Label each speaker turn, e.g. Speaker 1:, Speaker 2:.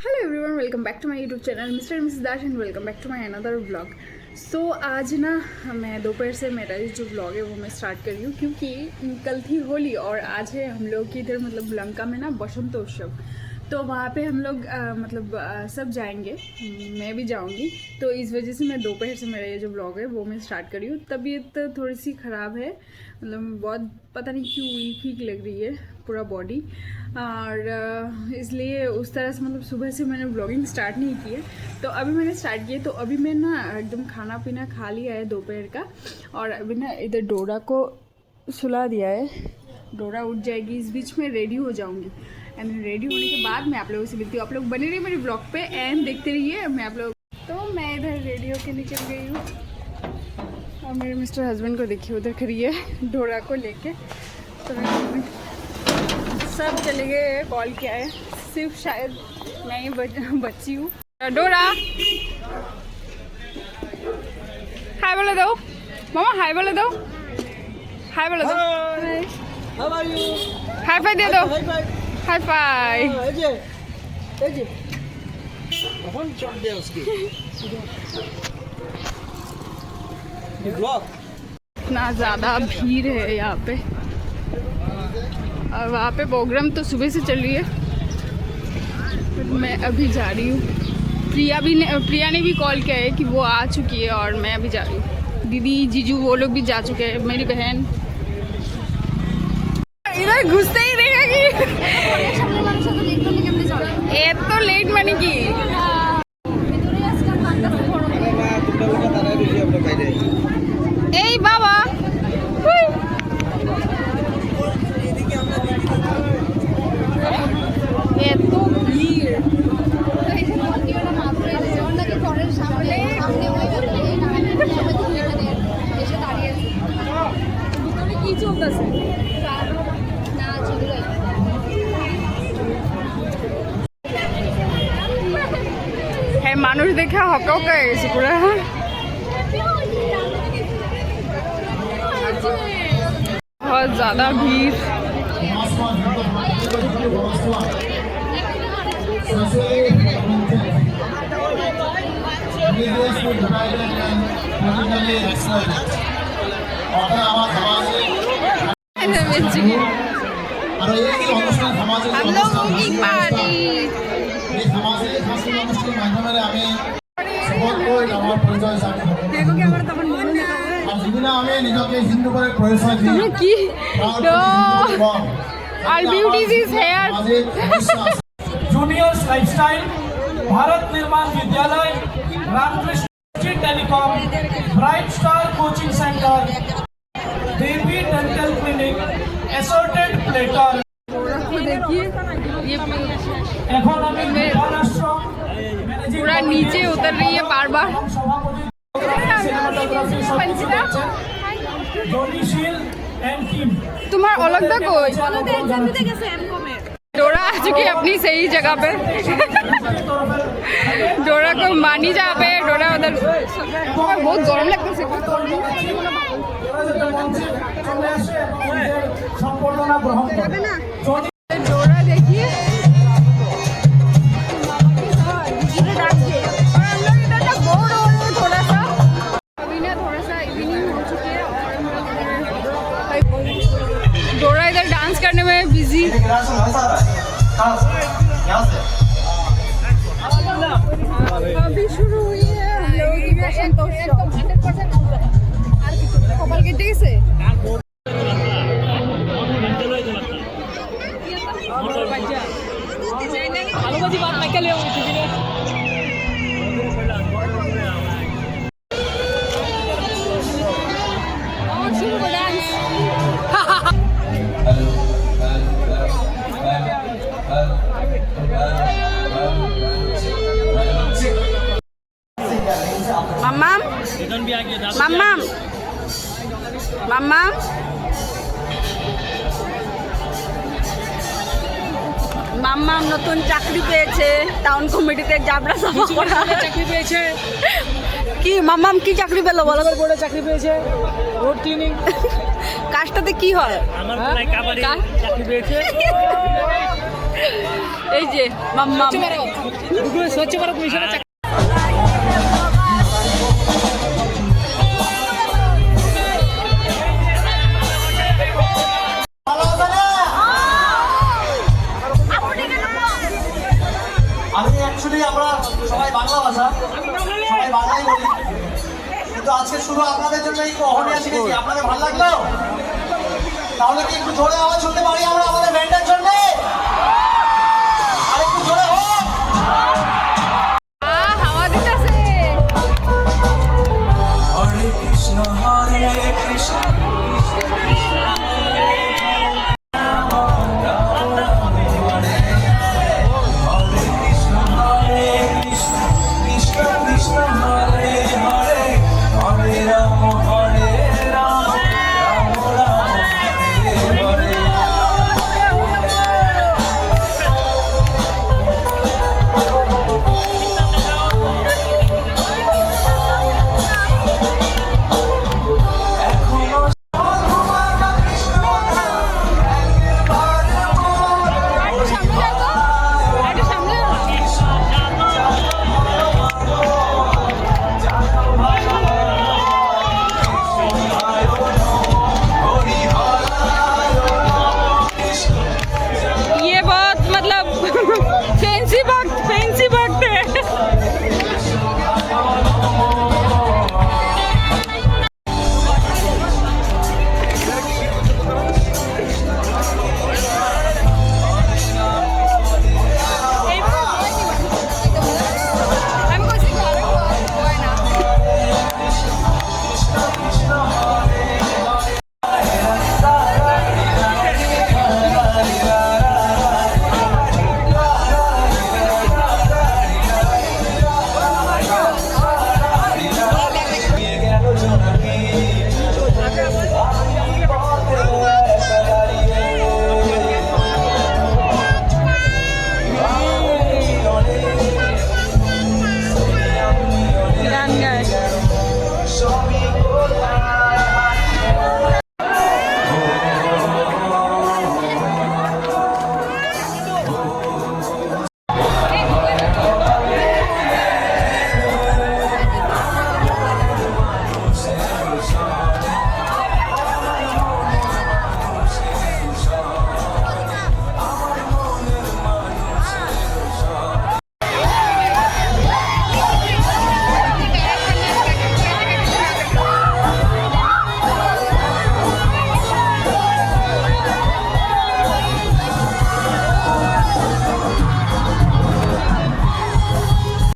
Speaker 1: Hello everyone, welcome back to my YouTube channel Mr and Mrs Dash and welcome back to my another vlog. So आज ना मैं दोपहर से मेरा जो व्लॉग है वो मैं स्टार्ट कर रही हूँ क्योंकि कल थी होली और आज है हम लोग की इधर मतलब लंका में ना बसंतोत्सव। तो वहाँ पे हम लोग सब जाएंगे, मैं भी जाऊँगी। तो इस वजह से मैं दोपहर से मेरा ये जो व्लॉग है वो मैं स्टार्ट कर रही हूँ। तबीयत थोड़ी सी ख़राब है, मतलब बहुत पता नहीं क्यों वीक लग रही है पूरा बॉडी, और इसलिए उस तरह से मतलब सुबह से मैंने व्लॉगिंग स्टार्ट नहीं की है। तो अभी मैंने स्टार्ट किया, तो अभी मैं ना एकदम खाना पीना खा लिया है दोपहर का, और अभी ना इधर डोरा को सुला दिया है। डोरा उठ जाएगी, इस बीच में रेडी हो जाऊंगी एंड रेडी होने के बाद मैं आप लोगों से मिलती हूँ। आप लोग बने रहिए मेरे ब्लॉग पे एंड देखते रहिए मैं आप लोग। तो मैं इधर रेडी होकर निकल गई हूँ और मेरे मिस्टर हस्बैंड को देखिए उधर खड़ी है डोरा को लेके। तो सब चले गए, कॉल किया है, सिर्फ शायद मैं ही बच्ची हूँ। डोरा हाय बोले दो मामा, हाय बोले दो, हाय बोले दो, हाई फाई दे दो, हाई फाई। इतना ज़्यादा भीड़ है यहाँ पे, और वहाँ पे प्रोग्राम तो सुबह से चल रही है। मैं अभी जा रही हूँ। प्रिया ने भी कॉल किया है कि वो आ चुकी है और मैं अभी जा रही हूँ। दीदी जीजू वो लोग भी जा चुके हैं, मेरी बहन इधर घुसते ही देखेगी। ये तो लेट मैंने की এই বাবা এত ভিড়। কি চলতেছে? হ্যাঁ, মানুষ দেখে হকা হকা হয়ে গেছে পুরা। बहुत ज़्यादा भीड़। हम लोगों की party
Speaker 2: juniors lifestyle, Bharat Nirman Vidyalaya, Ramakrishna telecom, bright star coaching centre, Devi dental clinic, assorted platter.
Speaker 1: देखिए ये
Speaker 2: पूरा
Speaker 1: नीचे उतर रही है बार बार। तुम्हारा अलग था कोई डोरा आ चुकी है अपनी सही जगह पे। डोरा को मानी जहाँ पे डोरा उधर बहुत गरम लगता है। डोरा देखिए डोरा इधर डांस करने में बिजी। अभी शुरू हुई है हम लोगों की बसंतोत्सव। कपाल के टेक से মাম্মাম মাম্মাম মাম্মাম মাম্মাম নতুন চাকরি পেয়েছে টাউন কমিটিতে জাবরা সাফা করা
Speaker 2: চাকরি পেয়েছে।
Speaker 1: কি মাম্মাম কি চাকরি পেলো বলো?
Speaker 2: বোর্ডে চাকরি পেয়েছে, রোড ক্লিনিং।
Speaker 1: কাজটাতে কি হয়?
Speaker 2: চাকরি পেয়েছে।
Speaker 1: এই যে মাম্মাম
Speaker 2: দুপুরে স্বচ্ছ ভারত মিশনে
Speaker 3: আমি অ্যাকচুয়ালি আমরা সবাই বাংলা ভাষা সবাই বাংলাই বলি, কিন্তু আজকে শুধু আপনাদের জন্য এই অহনিয়া শিখেছি। আপনাদের ভালো লাগলো? তাহলে কি একটু জোরে আওয়াজ শুনতে পারি আমরা আমাদের ব্যান্ডের জন্য?